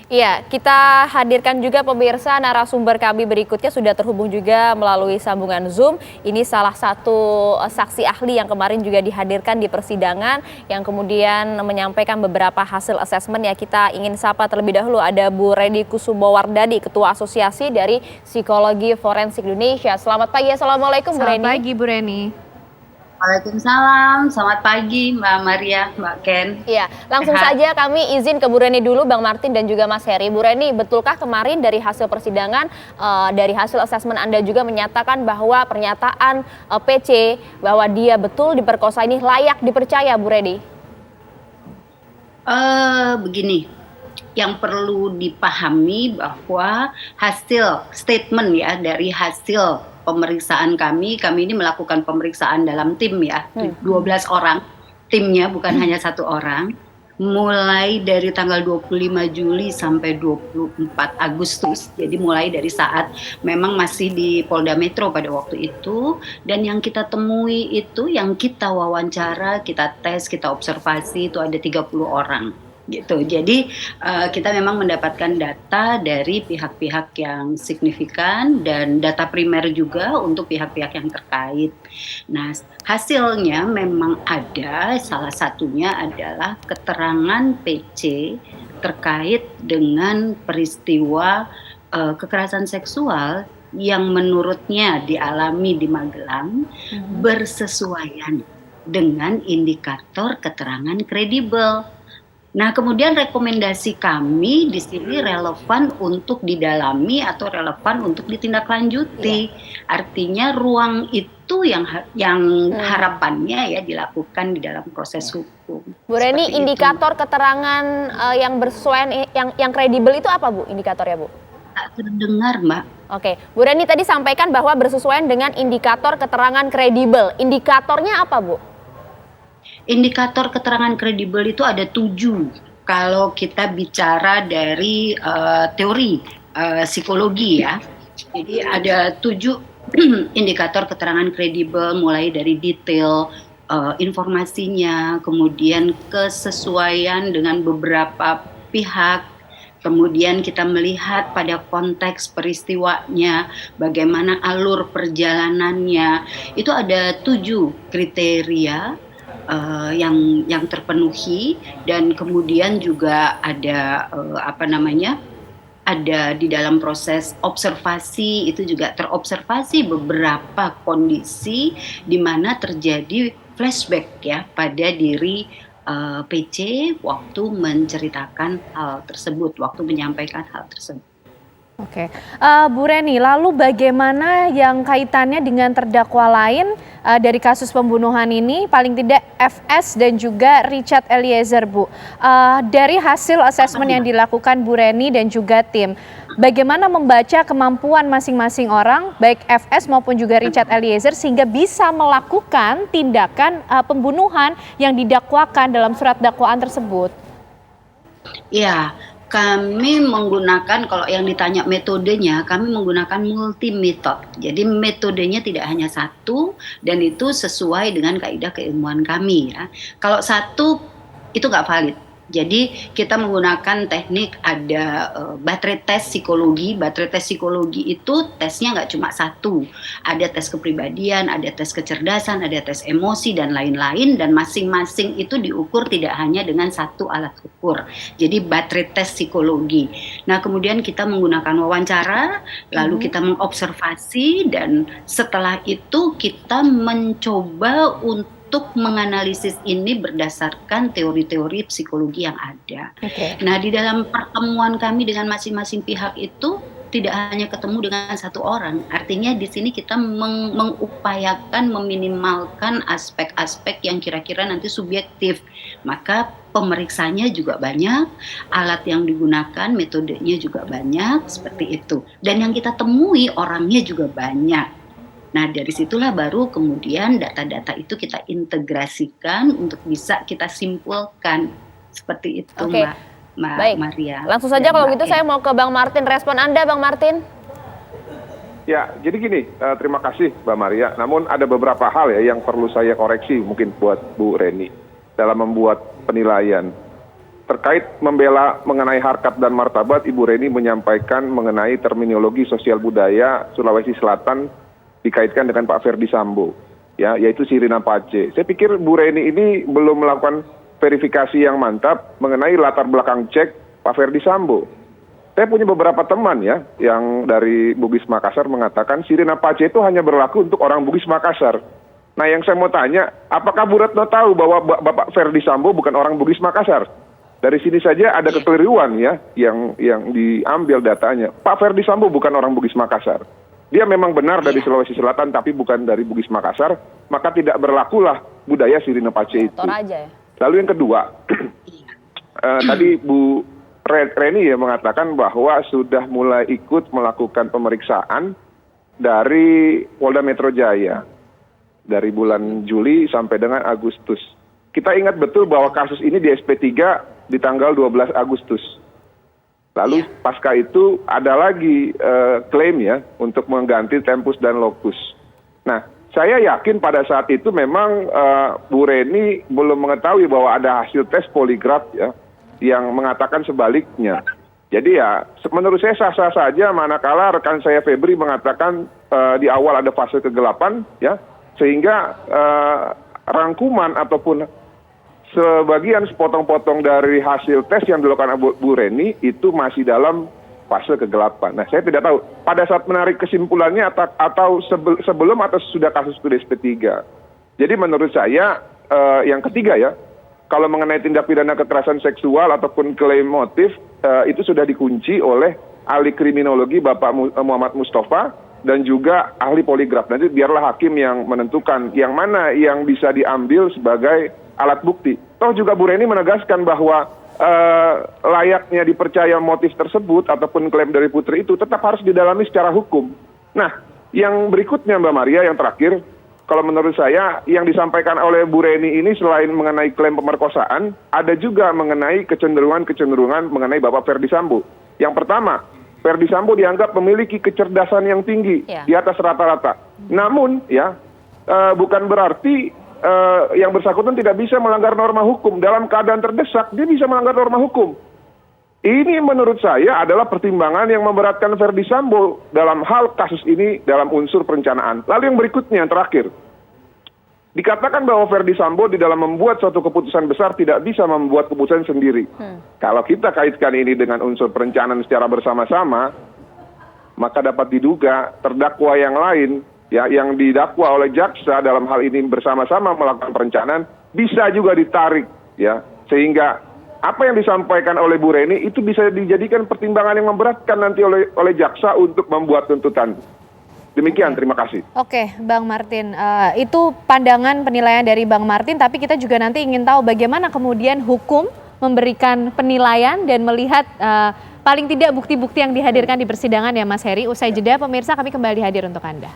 Iya, kita hadirkan juga pemirsa narasumber kami berikutnya sudah terhubung juga melalui sambungan Zoom. Ini salah satu saksi ahli yang kemarin juga dihadirkan di persidangan yang kemudian menyampaikan beberapa hasil asesmen ya. Kita ingin sapa terlebih dahulu ada Bu Reni Kusumowardadi, Ketua Asosiasi dari Psikologi Forensik Indonesia. Selamat pagi, Assalamualaikum Bu Reni. Selamat pagi Bu Reni. Waalaikumsalam, selamat pagi Mbak Maria, Mbak Ken. Iya, langsung saja kami izin ke Bu Reni dulu, Bang Martin dan juga Mas Heri. Bu Reni, betulkah kemarin dari hasil persidangan, dari hasil asesmen Anda juga menyatakan bahwa pernyataan PC bahwa dia betul diperkosa ini layak dipercaya, Bu Reni? Begini, yang perlu dipahami bahwa hasil statement ya dari hasil pemeriksaan kami ini melakukan pemeriksaan dalam tim ya, 12 orang timnya, bukan hanya satu orang, mulai dari tanggal 25 Juli sampai 24 Agustus, jadi mulai dari saat memang masih di Polda Metro pada waktu itu, dan yang kita temui itu, yang kita wawancara, kita tes, kita observasi itu ada 30 orang. Gitu. Jadi kita memang mendapatkan data dari pihak-pihak yang signifikan dan data primer juga untuk pihak-pihak yang terkait. Nah, hasilnya memang ada, salah satunya adalah keterangan PC terkait dengan peristiwa kekerasan seksual yang menurutnya dialami di Magelang bersesuaian dengan indikator keterangan kredibel. Nah, kemudian rekomendasi kami di sini relevan untuk didalami atau relevan untuk ditindaklanjuti. Artinya ruang itu yang harapannya ya dilakukan di dalam proses hukum. Bu Reni, indikator keterangan yang bersesuaian, yang kredibel itu apa Bu indikatornya Bu? Tak terdengar Mbak. Oke, Bu Reni tadi sampaikan bahwa bersesuaian dengan indikator keterangan kredibel. Indikatornya apa Bu? Indikator keterangan kredibel itu ada 7 kalau kita bicara dari teori psikologi ya. Jadi ada 7 indikator keterangan kredibel, mulai dari detail informasinya, kemudian kesesuaian dengan beberapa pihak, kemudian kita melihat pada konteks peristiwanya, bagaimana alur perjalanannya. Itu ada 7 kriteria yang terpenuhi, dan kemudian juga ada ada di dalam proses observasi itu juga terobservasi beberapa kondisi di mana terjadi flashback ya pada diri PC waktu menceritakan hal tersebut, waktu menyampaikan hal tersebut. Oke, Bu Reni, lalu bagaimana yang kaitannya dengan terdakwa lain dari kasus pembunuhan ini, paling tidak FS dan juga Richard Eliezer, Bu. Dari hasil asesmen yang dilakukan Bu Reni dan juga tim, bagaimana membaca kemampuan masing-masing orang, baik FS maupun juga Richard Eliezer, sehingga bisa melakukan tindakan pembunuhan yang didakwakan dalam surat dakwaan tersebut? Ya. Kami menggunakan, kalau yang ditanya metodenya, kami menggunakan multi metode. Jadi metodenya tidak hanya satu, dan itu sesuai dengan kaidah keilmuan kami ya. Kalau satu itu nggak valid. Jadi kita menggunakan teknik ada baterai tes psikologi. Baterai tes psikologi itu tesnya nggak cuma satu. Ada tes kepribadian, ada tes kecerdasan, ada tes emosi, dan lain-lain. Dan masing-masing itu diukur tidak hanya dengan satu alat ukur. Jadi baterai tes psikologi. Nah, kemudian kita menggunakan wawancara, lalu kita mengobservasi, dan setelah itu kita mencoba untuk menganalisis ini berdasarkan teori-teori psikologi yang ada. Nah, di dalam pertemuan kami dengan masing-masing pihak itu tidak hanya ketemu dengan satu orang. Artinya di sini kita mengupayakan meminimalkan aspek-aspek yang kira-kira nanti subjektif. Maka pemeriksanya juga banyak, alat yang digunakan, metodenya juga banyak, seperti itu. Dan yang kita temui orangnya juga banyak. Nah, dari situlah baru kemudian data-data itu kita integrasikan untuk bisa kita simpulkan. Seperti itu, Mbak Maria. Langsung saja kalau gitu saya mau ke Bang Martin. Respon Anda, Bang Martin. Ya, jadi gini, terima kasih Mbak Maria. Namun ada beberapa hal ya yang perlu saya koreksi mungkin buat Bu Reni dalam membuat penilaian. terkait membela mengenai harkat dan martabat, Ibu Reni menyampaikan mengenai terminologi sosial budaya Sulawesi Selatan dikaitkan dengan Pak Ferdi Sambo, ya, yaitu Sirina Pace. Saya pikir Bu Reni ini belum melakukan verifikasi yang mantap mengenai latar belakang cek Pak Ferdi Sambo. Saya punya beberapa teman ya, yang dari Bugis Makassar mengatakan Sirina Pace itu hanya berlaku untuk orang Bugis Makassar. Nah, yang saya mau tanya, apakah Bu Retno tahu bahwa Bapak Ferdi Sambo bukan orang Bugis Makassar? Dari sini saja ada kekeliruan ya, yang diambil datanya. Pak Ferdi Sambo bukan orang Bugis Makassar. Dia memang benar dari Sulawesi Selatan, tapi bukan dari Bugis Makassar, maka tidak berlakulah budaya Sirina Pace itu. Aja ya. Lalu yang kedua, tadi Bu Reni ya mengatakan bahwa sudah mulai ikut melakukan pemeriksaan dari Polda Metro Jaya dari bulan Juli sampai dengan Agustus. Kita ingat betul bahwa kasus ini di SP3 di tanggal 12 Agustus. Lalu pasca itu ada lagi klaim ya untuk mengganti tempus dan locus. Nah, saya yakin pada saat itu memang Bu Reni belum mengetahui bahwa ada hasil tes poligraf ya yang mengatakan sebaliknya. Jadi ya menurut saya sah-sah saja manakala rekan saya Febri mengatakan di awal ada fase kegelapan ya, sehingga rangkuman ataupun sebagian sepotong-potong dari hasil tes yang dilakukan Bu Reni itu masih dalam fase kegelapan. Nah, saya tidak tahu pada saat menarik kesimpulannya atau sebelum atau sudah kasus itu di SP3. Jadi menurut saya yang ketiga ya, kalau mengenai tindak pidana kekerasan seksual ataupun klaim motif itu sudah dikunci oleh ahli kriminologi Bapak Muhammad Mustafa dan juga ahli poligraf. Nanti biarlah hakim yang menentukan yang mana yang bisa diambil sebagai alat bukti. Toh juga Bu Reni menegaskan bahwa layaknya dipercaya motif tersebut ataupun klaim dari putri itu tetap harus didalami secara hukum. Nah, yang berikutnya Mbak Maria, yang terakhir, kalau menurut saya yang disampaikan oleh Bu Reni ini selain mengenai klaim pemerkosaan, ada juga mengenai kecenderungan mengenai Bapak Ferdi Sambo. Yang pertama, Ferdi Sambo dianggap memiliki kecerdasan yang tinggi di atas rata-rata. Namun ya bukan berarti yang bersangkutan tidak bisa melanggar norma hukum. Dalam keadaan terdesak, dia bisa melanggar norma hukum. Ini menurut saya adalah pertimbangan yang memberatkan Ferdi Sambo dalam hal kasus ini dalam unsur perencanaan. Lalu yang berikutnya, yang terakhir. Dikatakan bahwa Ferdi Sambo di dalam membuat suatu keputusan besar tidak bisa membuat keputusan sendiri. Kalau kita kaitkan ini dengan unsur perencanaan secara bersama-sama, maka dapat diduga terdakwa yang lain ya, yang didakwa oleh jaksa dalam hal ini bersama-sama melakukan perencanaan bisa juga ditarik ya, sehingga apa yang disampaikan oleh Bu Reni itu bisa dijadikan pertimbangan yang memberatkan nanti oleh jaksa untuk membuat tuntutan. Demikian, terima kasih. Oke, Bang Martin, itu pandangan penilaian dari Bang Martin, tapi kita juga nanti ingin tahu bagaimana kemudian hukum memberikan penilaian dan melihat paling tidak bukti-bukti yang dihadirkan di persidangan ya Mas Heri. Usai jeda pemirsa, kami kembali hadir untuk Anda.